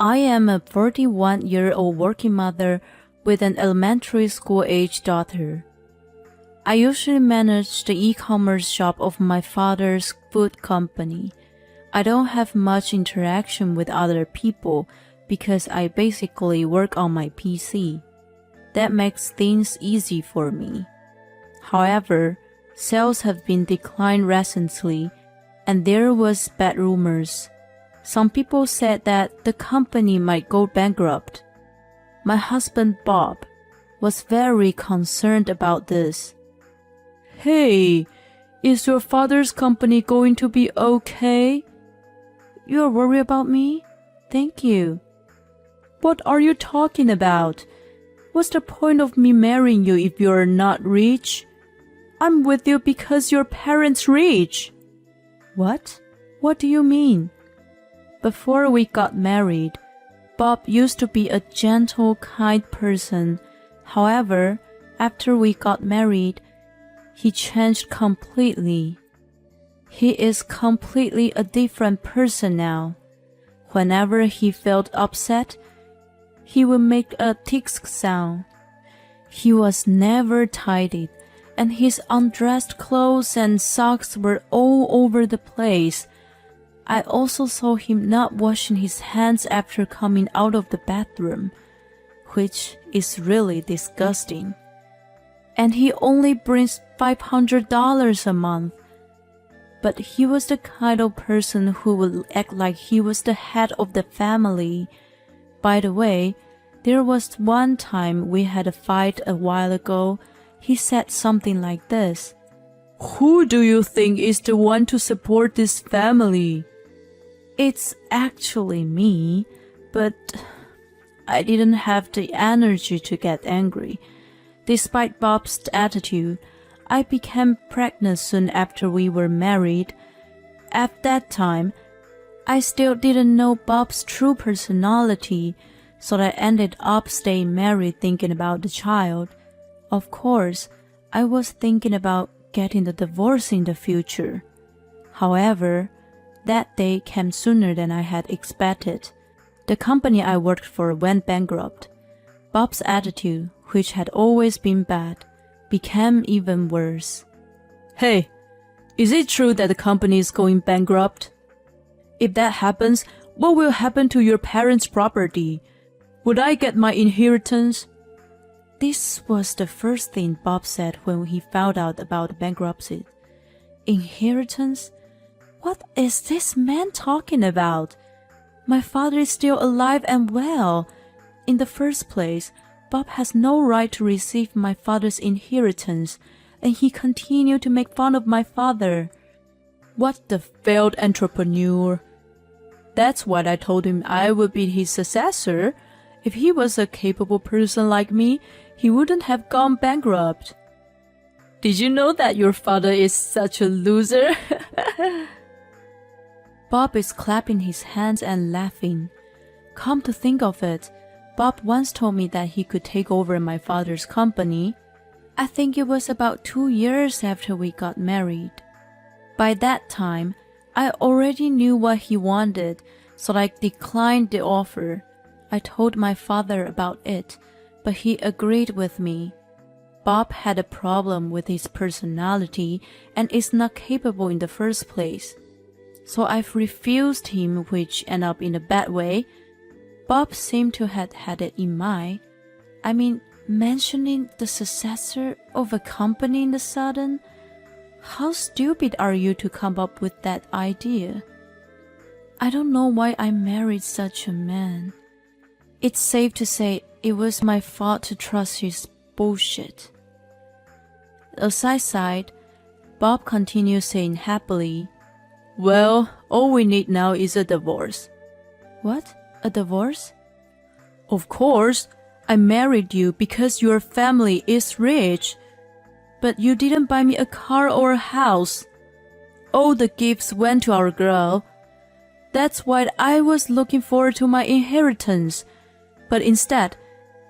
I am a 41-year-old working mother with an elementary school-age daughter. I usually manage the e-commerce shop of my father's food company. I don't have much interaction with other people because I basically work on my PC. That makes things easy for me. However, sales have been declined recently, and there was bad rumors. Some people said that the company might go bankrupt. My husband Bob was very concerned about this. Hey, is your father's company going to be okay? You're worried about me? Thank you. What are you talking about? What's the point of me marrying you if you're not rich? I'm with you because your parents rich. What? What do you mean? Before we got married, Bob used to be a gentle, kind person. However, after we got married, he changed completely. He is completely a different person now. Whenever he felt upset, he would make a tick sound. He was never tidied, and his undressed clothes and socks were all over the place. I also saw him not washing his hands after coming out of the bathroom, which is really disgusting. And he only brings $500 a month. But he was the kind of person who would act like he was the head of the family. By the way, there was one time we had a fight a while ago. He said something like this. Who do you think is the one to support this family? It's actually me, but I didn't have the energy to get angry. Despite Bob's attitude, I became pregnant soon after we were married. At that time, I still didn't know Bob's true personality, so I ended up staying married thinking about the child. Of course, I was thinking about getting the divorce in the future. However, that day came sooner than I had expected. The company I worked for went bankrupt. Bob's attitude, which had always been bad, became even worse. Hey, is it true that the company is going bankrupt? If that happens, what will happen to your parents' property? Would I get my inheritance? This was the first thing Bob said when he found out about the bankruptcy. Inheritance? What is this man talking about? My father is still alive and well. In the first place, Bob has no right to receive my father's inheritance, and he continued to make fun of my father. What the failed entrepreneur. That's what I told him I would be his successor. If he was a capable person like me, he wouldn't have gone bankrupt. Did you know that your father is such a loser? Bob is clapping his hands and laughing. Come to think of it, Bob once told me that he could take over my father's company. I think it was about 2 years after we got married. By that time, I already knew what he wanted, so I declined the offer. I told my father about it, but he agreed with me. Bob had a problem with his personality and is not capable in the first place. So I've refused him, which ended up in a bad way. Bob seemed to have had it in mind. I mean, mentioning the successor of a company in the sudden? How stupid are you to come up with that idea? I don't know why I married such a man. It's safe to say it was my fault to trust his bullshit. As I sighed, Bob continued saying happily, Well, all we need now is a divorce. What? A divorce? Of course, I married you because your family is rich. But you didn't buy me a car or a house. All the gifts went to our girl. That's why I was looking forward to my inheritance. But instead,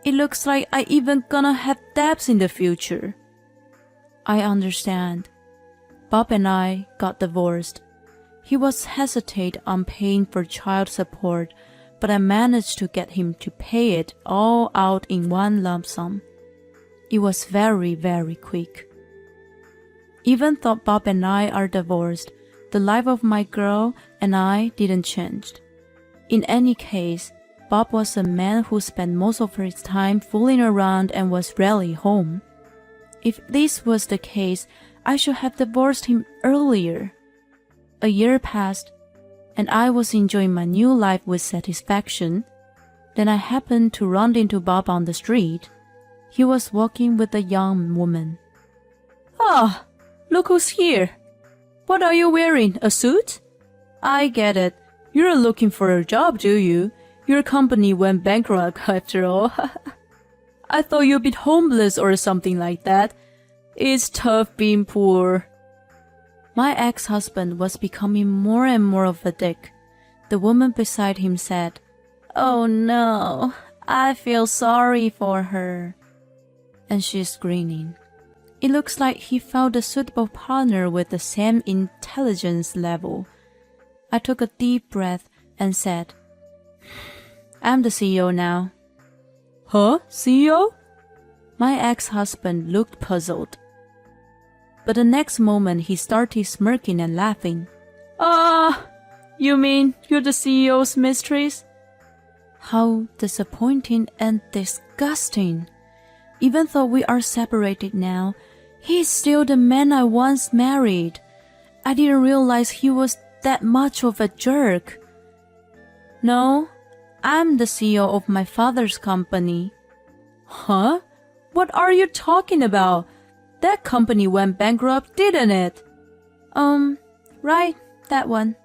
it looks like I even gonna have debts in the future. I understand. Bob and I got divorced. He was hesitant on paying for child support, but I managed to get him to pay it all out in one lump sum. It was very, very quick. Even though Bob and I are divorced, the life of my girl and I didn't change. In any case, Bob was a man who spent most of his time fooling around and was rarely home. If this was the case, I should have divorced him earlier. A year passed, and I was enjoying my new life with satisfaction. Then I happened to run into Bob on the street. He was walking with a young woman. "Ah, look who's here. What are you wearing, a suit? I get it. You're looking for a job, do you? Your company went bankrupt after all." "I thought you'd be homeless or something like that. It's tough being poor." My ex-husband was becoming more and more of a dick. The woman beside him said, "Oh no, I feel sorry for her." And she's grinning. It looks like he found a suitable partner with the same intelligence level. I took a deep breath and said, "I'm the CEO now." "Huh? CEO?" My ex-husband looked puzzled. But the next moment he started smirking and laughing. "Ah, you mean you're the CEO's mistress?" How disappointing and disgusting. Even though we are separated now, he's still the man I once married. I didn't realize he was that much of a jerk. "No, I'm the CEO of my father's company." "Huh? What are you talking about? That company went bankrupt, didn't it?" Right, that one."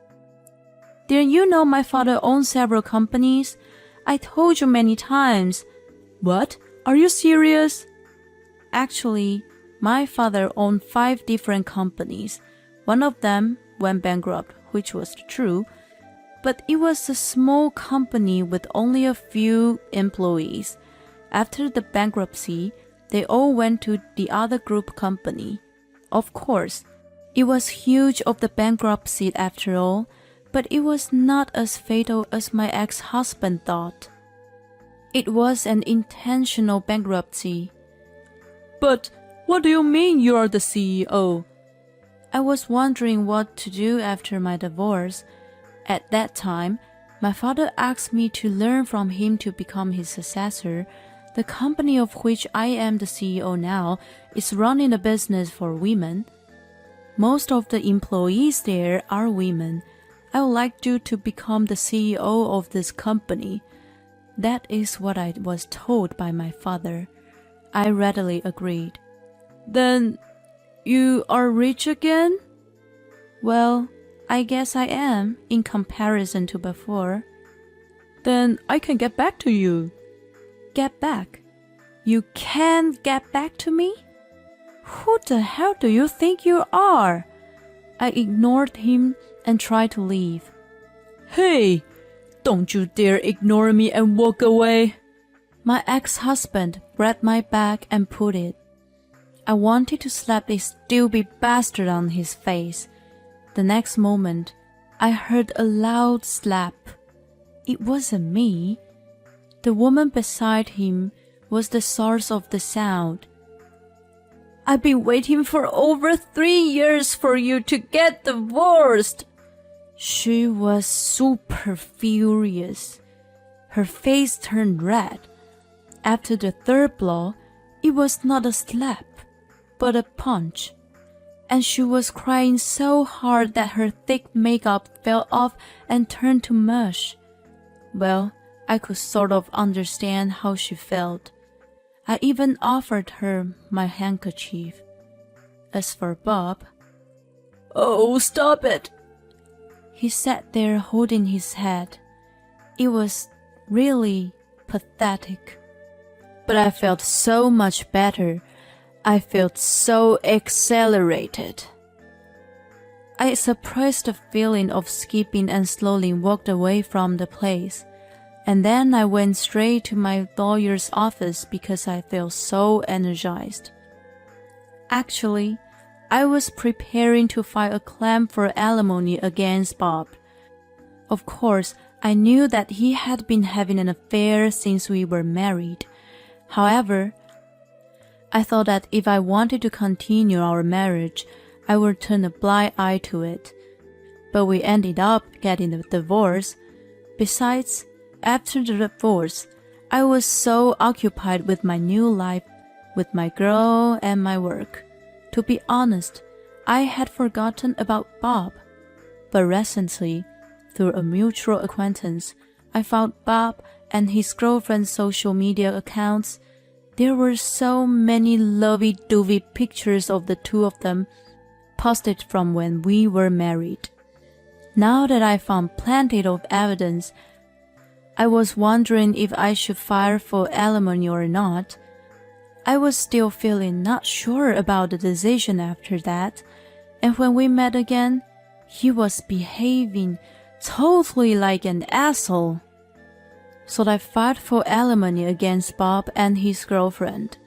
"Didn't you know my father owns several companies? I told you many times." "What? Are you serious?" Actually, my father owned 5 different companies. One of them went bankrupt, which was true, but it was a small company with only a few employees. After the bankruptcy, they all went to the other group company. Of course, it was huge of the bankruptcy after all, but it was not as fatal as my ex-husband thought. It was an intentional bankruptcy. "But what do you mean you are the CEO?" I was wondering what to do after my divorce. At that time, my father asked me to learn from him to become his successor. The company of which I am the CEO now is running a business for women. Most of the employees there are women. I would like you to become the CEO of this company. That is what I was told by my father. I readily agreed. "Then you are rich again?" "Well, I guess I am, in comparison to before." "Then I can get back to you." "Get back? You can't get back to me? Who the hell do you think you are?" I ignored him and tried to leave. "Hey, don't you dare ignore me and walk away." My ex-husband grabbed my back and pulled it. I wanted to slap this stupid bastard on his face. The next moment, I heard a loud slap. It wasn't me. The woman beside him was the source of the sound. "I've been waiting for over 3 years for you to get divorced." She was super furious. Her face turned red. After the 3rd blow, it was not a slap, but a punch. And she was crying so hard that her thick makeup fell off and turned to mush. Well, I could sort of understand how she felt. I even offered her my handkerchief. As for Bob, "Oh, stop it." He sat there holding his head. It was really pathetic. But I felt so much better. I felt so exhilarated. I suppressed the feeling of skipping and slowly walked away from the place. And then I went straight to my lawyer's office because I felt so energized. Actually, I was preparing to file a claim for alimony against Bob. Of course, I knew that he had been having an affair since we were married. However, I thought that if I wanted to continue our marriage, I would turn a blind eye to it. But we ended up getting a divorce. Besides, after the divorce, I was so occupied with my new life, with my girl and my work. To be honest, I had forgotten about Bob. But recently, through a mutual acquaintance, I found Bob and his girlfriend's social media accounts. There were so many lovey-dovey pictures of the two of them posted from when we were married. Now that I found plenty of evidence, I was wondering if I should file for alimony or not. I was still feeling not sure about the decision after that, and when we met again, he was behaving totally like an asshole. So I filed for alimony against Bob and his girlfriend.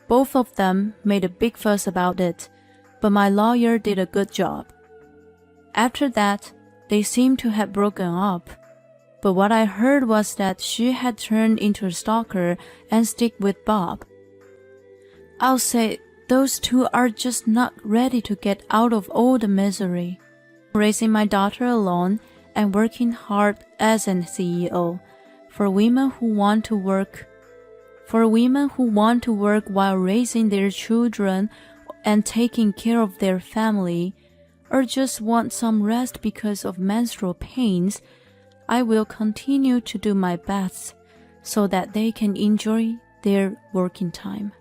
Both of them made a big fuss about it, but my lawyer did a good job. After that, they seemed to have broken up. But what I heard was that she had turned into a stalker and stick with Bob. I'll say those two are just not ready to get out of all the misery. Raising my daughter alone and working hard as an CEO. For women who want to work while raising their children and taking care of their family, or just want some rest because of menstrual pains, I will continue to do my best so that they can enjoy their working time.